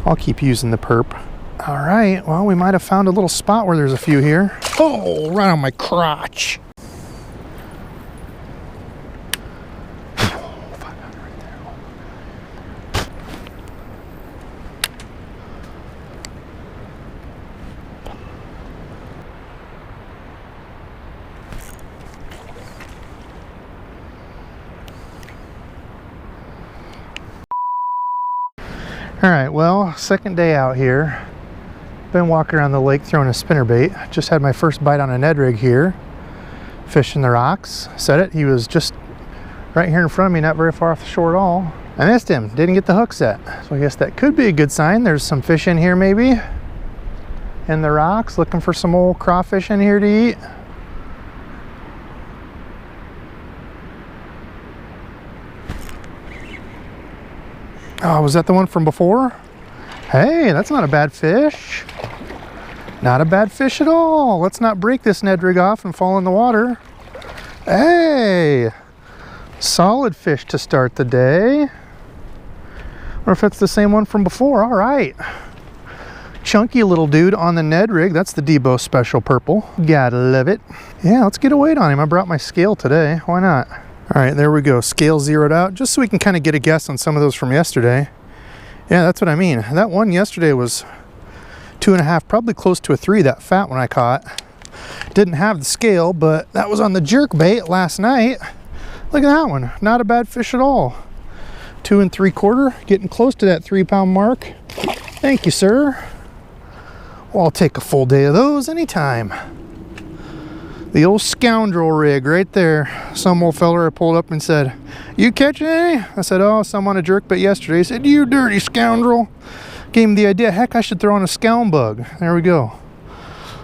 I'll keep using the perp. All right, well, we might have found a little spot where there's a few here. Oh, right on my crotch. All right, well, second day out here. Been walking around the lake throwing a spinnerbait. Just had my first bite on a Ned rig here. Fishing the rocks. Set it. He was just right here in front of me, not very far off the shore at all. I missed him. Didn't get the hook set. So I guess that could be a good sign. There's some fish in here maybe. In the rocks. Looking for some old crawfish in here to eat. Oh, was that the one from before? Hey, that's not a bad fish. Not a bad fish at all. Let's not break this Ned rig off and fall in the water. Hey, solid fish to start the day. Or if it's the same one from before. All right. Chunky little dude on the Ned rig. That's the DEBO'S special purple. Gotta love it. Yeah, let's get a weight on him. I brought my scale today. Why not? All right, there we go. Scale zeroed out, just so we can kind of get a guess on some of those from yesterday. Yeah, that's what I mean. That one yesterday was 2.5, probably close to a 3, that fat one I caught. Didn't have the scale, but that was on the jerk bait last night. Look at that one. Not a bad fish at all. 2 3/4, getting close to that 3-pound mark. Thank you, sir. Well, I'll take a full day of those anytime. The old scoundrel rig right there. Some old feller I pulled up and said, "You catch any?" I said, "Oh, some on a jerk bait yesterday." He said, "You dirty scoundrel." Gave him the idea, heck, I should throw on a scound bug. There we go.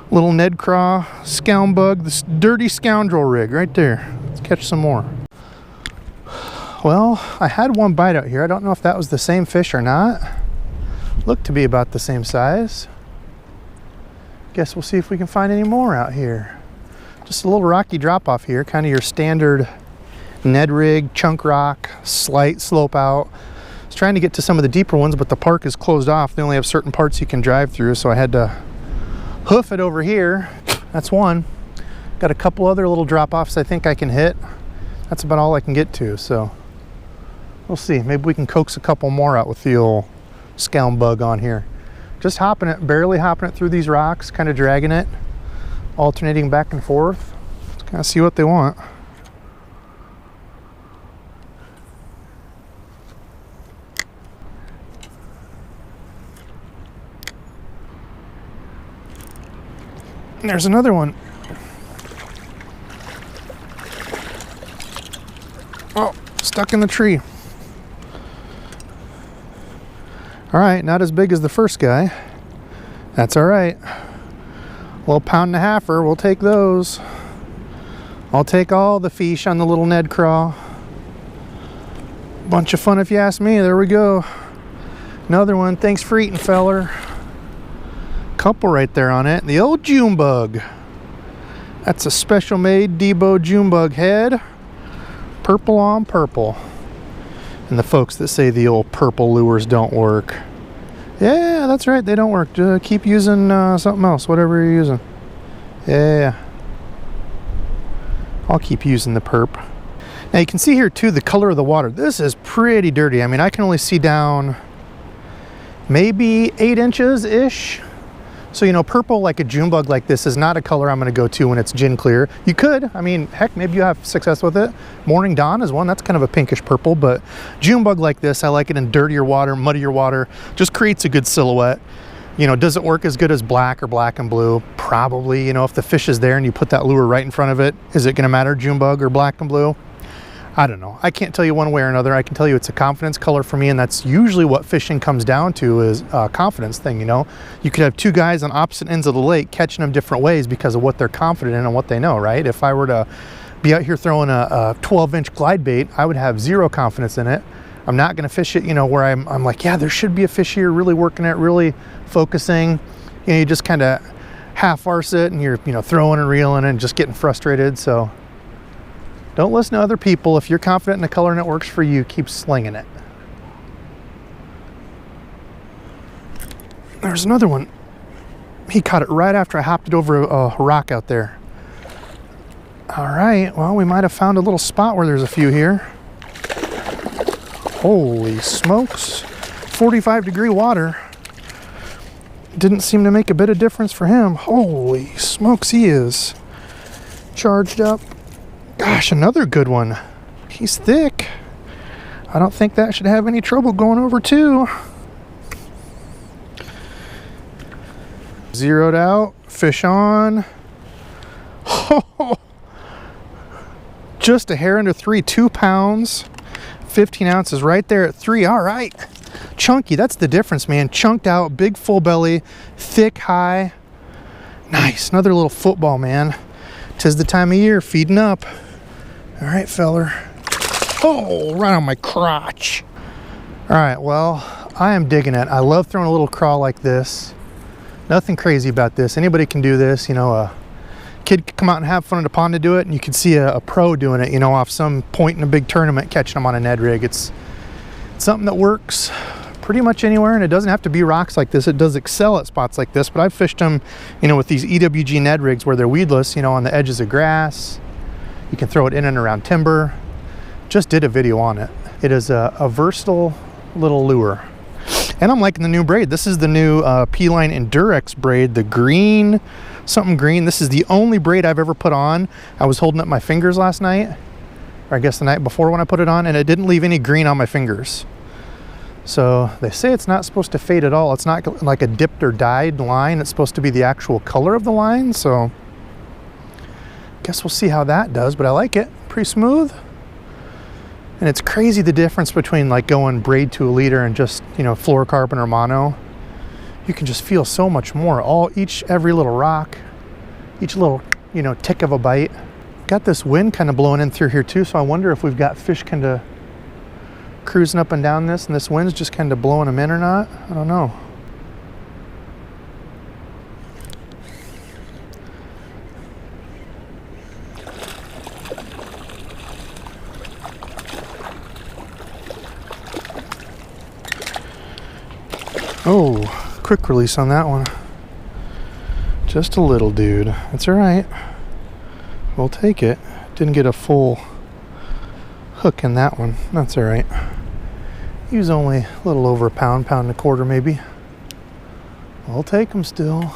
Little Ned craw, scound bug, this dirty scoundrel rig right there. Let's catch some more. Well, I had one bite out here. I don't know if that was the same fish or not. Looked to be about the same size. Guess we'll see if we can find any more out here. Just a little rocky drop off here, kind of your standard Ned rig, chunk rock, slight slope out. I was trying to get to some of the deeper ones, but the park is closed off. They only have certain parts you can drive through, so I had to hoof it over here. That's one. Got a couple other little drop offs I think I can hit. That's about all I can get to, so we'll see. Maybe we can coax a couple more out with the old scound bug on here. Just hopping it, barely hopping it through these rocks, kind of dragging it. Alternating back and forth. Let's kind of see what they want. And there's another one. Oh, stuck in the tree. All right, not as big as the first guy. That's all right. Little 1.5-pounder, we'll take those. I'll take all the fish on the little Ned craw. Bunch of fun if you ask me. There we go. Another one. Thanks for eating, feller. Couple right there on it. The old June bug. That's a special made Debo June bug head. Purple on purple. And the folks that say the old purple lures don't work. Yeah, that's right, they don't work. Keep using something else, whatever you're using. Yeah. I'll keep using the perp. Now you can see here too the color of the water. This is pretty dirty. I mean, I can only see down maybe 8 inches-ish. So, you know, purple like a June bug like this is not a color I'm going to go to when it's gin clear. You could, I mean, heck, maybe you have success with it. Morning Dawn is one, that's kind of a pinkish purple, but June bug like this, I like it in dirtier water, muddier water, just creates a good silhouette. You know, does it work as good as black or black and blue? Probably. You know, if the fish is there and you put that lure right in front of it, is it going to matter June bug or black and blue? I don't know. I can't tell you one way or another. I can tell you it's a confidence color for me, and that's usually what fishing comes down to, is a confidence thing, you know? You could have 2 guys on opposite ends of the lake catching them different ways because of what they're confident in and what they know, right? If I were to be out here throwing a 12-inch glide bait, I would have 0 confidence in it. I'm not going to fish it, you know, where I'm like, yeah, there should be a fish here, really working it, really focusing. You know, you just kind of half-arse it and you're, you know, throwing and reeling and just getting frustrated, so don't listen to other people. If you're confident in the color and it works for you, keep slinging it. There's another one. He caught it right after I hopped it over a rock out there. All right, well, we might have found a little spot where there's a few here. Holy smokes. 45-degree water. Didn't seem to make a bit of difference for him. Holy smokes, he is charged up. Gosh, another good one. He's thick. I don't think that should have any trouble going over too. Zeroed out, fish on. Just a hair under 3, 2 pounds, 15 ounces right there at 3. All right, chunky, that's the difference, man. Chunked out, big full belly, thick high. Nice, another little football, man. 'Tis the time of year, feeding up. All right, feller. Oh, right on my crotch. All right, well, I am digging it. I love throwing a little craw like this. Nothing crazy about this. Anybody can do this. You know, a kid could come out and have fun in the pond to do it, and you could see a pro doing it, you know, off some point in a big tournament, catching them on a Ned rig. It's something that works pretty much anywhere, and it doesn't have to be rocks like this. It does excel at spots like this, but I've fished them, you know, with these EWG Ned rigs where they're weedless, you know, on the edges of grass. You can throw it in and around timber. Just did a video on it. It is a versatile little lure. And I'm liking the new braid. This is the new P-Line Endurex braid, the green, something green. This is the only braid I've ever put on. I was holding up my fingers last night, or I guess the night before when I put it on, and it didn't leave any green on my fingers. So they say it's not supposed to fade at all. It's not like a dipped or dyed line. It's supposed to be the actual color of the line. So guess we'll see how that does, but I like it. Pretty smooth. And it's crazy the difference between like going braid to a leader and just, you know, fluorocarbon or mono. You can just feel so much more. Every little rock, each little, you know, tick of a bite. Got this wind kind of blowing in through here too, so I wonder if we've got fish kind of cruising up and down this, and this wind's just kind of blowing them in or not. I don't know. Oh, quick release on that one. Just a little dude. That's all right. We'll take it. Didn't get a full hook in that one. That's all right. He was only a little over a pound, pound and a quarter maybe. I'll take him still.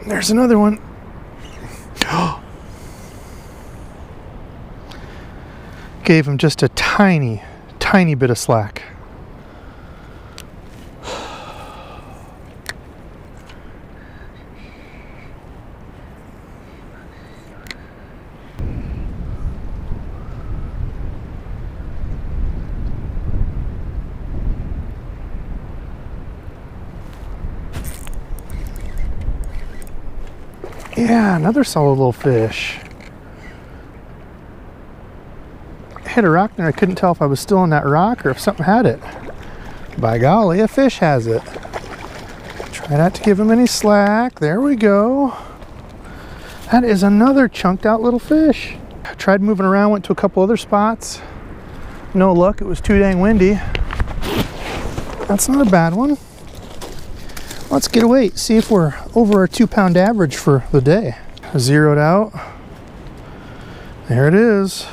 There's another one. Gave him just a tiny, tiny bit of slack. Yeah, another solid little fish. Hit a rock there. I couldn't tell if I was still on that rock or if something had it. By golly, a fish has it. Try not to give him any slack. There we go. That is another chunked out little fish. I tried moving around, went to a couple other spots. No luck, it was too dang windy. That's not a bad one. Let's get a weight, see if we're over our 2 pound average for the day. Zeroed out. There it is.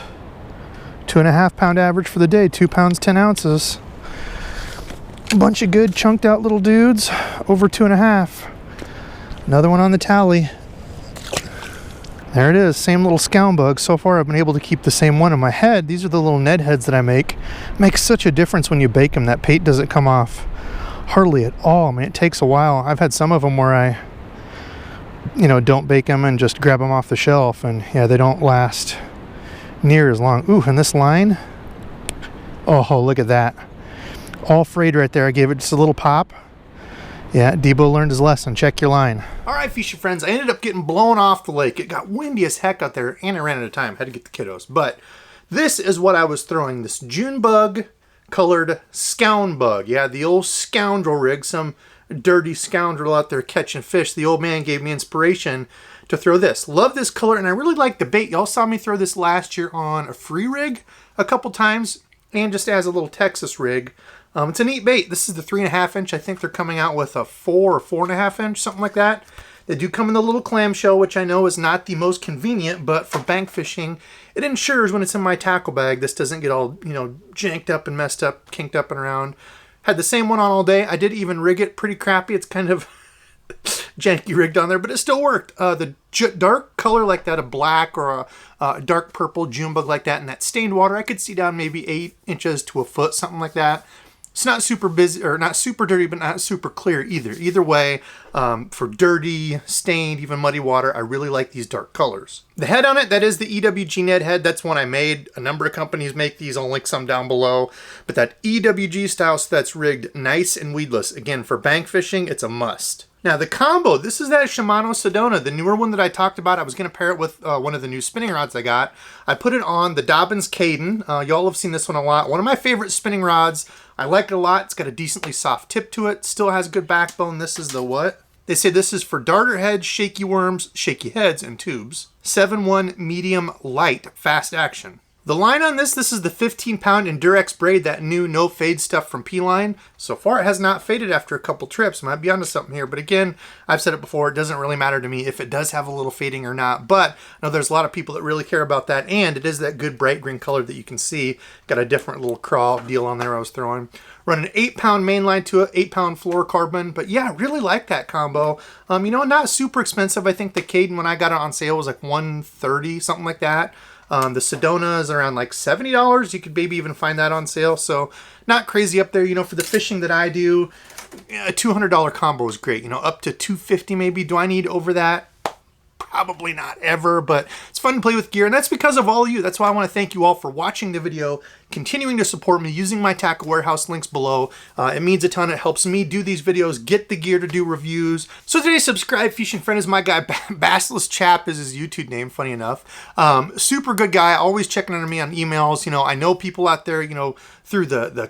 2.5 pound average for the day, 2 pounds, 10 ounces. A bunch of good chunked out little dudes, over 2.5. Another one on the tally. There it is, same little scound bug. So far I've been able to keep the same one in my head. These are the little Ned heads that I make. Makes such a difference when you bake them. That pate doesn't come off hardly at all. I mean, it takes a while. I've had some of them where I, you know, don't bake them and just grab them off the shelf, and yeah, they don't last near as long. Ooh, and this line, oh, look at that. All frayed right there. I gave it just a little pop. Yeah, Debo learned his lesson. Check your line. All right, fishy friends, I ended up getting blown off the lake. It got windy as heck out there, and I ran out of time. Had to get the kiddos. But this is what I was throwing. This June bug colored scound bug. Yeah, the old Scoundrel rig. Some dirty scoundrel out there catching fish, the old man gave me inspiration to throw this. Love this color, and I really like the bait. Y'all saw me throw this last year on a free rig a couple times, and just as a little Texas rig. It's a neat bait. This is the 3.5 inch. I think they're coming out with a 4 or 4.5 inch, something like that. They do come in the little clamshell, which I know is not the most convenient, but for bank fishing, it ensures when it's in my tackle bag, this doesn't get all, you know, janked up and messed up, kinked up and around. Had the same one on all day. I did even rig it pretty crappy. It's kind of janky rigged on there, but it still worked. The dark color like that, a black or a dark purple June bug like that, in that stained water, I could see down maybe 8 inches to a foot, something like that. It's not super busy, or not super dirty, but not super clear either. Either way, for dirty, stained, even muddy water, I really like these dark colors. The head on it, that is the EWG Ned head. That's one I made. A number of companies make these. I'll link some down below. But that EWG style, so that's rigged nice and weedless. Again, for bank fishing, it's a must. Now the combo, this is that Shimano Sedona, the newer one that I talked about. I was going to pair it with one of the new spinning rods I got. I put it on the Dobbins Caden. Y'all have seen this one a lot. One of my favorite spinning rods. I like it a lot. It's got a decently soft tip to it. Still has a good backbone. This is the what? They say this is for darter heads, shaky worms, shaky heads, and tubes. 7-1 medium light, fast action. The line on this is the 15-pound Endurex braid, that new no fade stuff from P-Line. So far it has not faded after a couple trips. Might be onto something here, but again, I've said it before, it doesn't really matter to me if it does have a little fading or not, but I know there's a lot of people that really care about that, and it is that good bright green color that you can see. Got a different little craw deal on there I was throwing. Running an 8-pound main line to it, 8-pound fluorocarbon, but yeah, really like that combo. You know, not super expensive. I think the Caden, when I got it on sale, was like $130, something like that. The Sedona is around like $70. You could maybe even find that on sale. So not crazy up there. You know, for the fishing that I do, a $200 combo is great. You know, up to $250 maybe. Do I need over that? Probably not ever, but it's fun to play with gear, and that's because of all of you. That's why I want to thank you all for watching the video, continuing to support me, using my Tackle Warehouse links below. It means a ton. It helps me do these videos, get the gear to do reviews. So today's subscribe fishing friend is my guy, Bassless Chap is his YouTube name, funny enough. Super good guy, always checking on me on emails. You know, I know people out there, you know, through the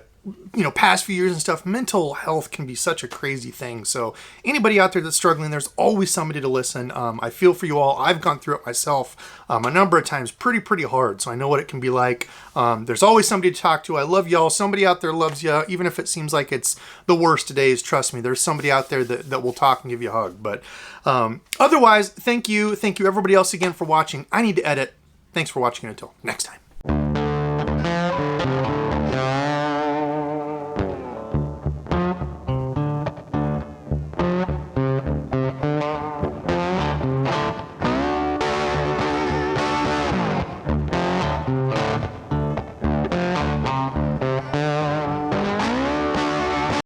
past few years and stuff, mental health can be such a crazy thing. So anybody out there that's struggling, there's always somebody to listen. I feel for you all. I've gone through it myself a number of times, pretty hard. So I know what it can be like. There's always somebody to talk to. I love y'all. Somebody out there loves you. Even if it seems like it's the worst of days, trust me, there's somebody out there that will talk and give you a hug. But otherwise, thank you. Thank you everybody else again for watching. I need to edit. Thanks for watching, until next time.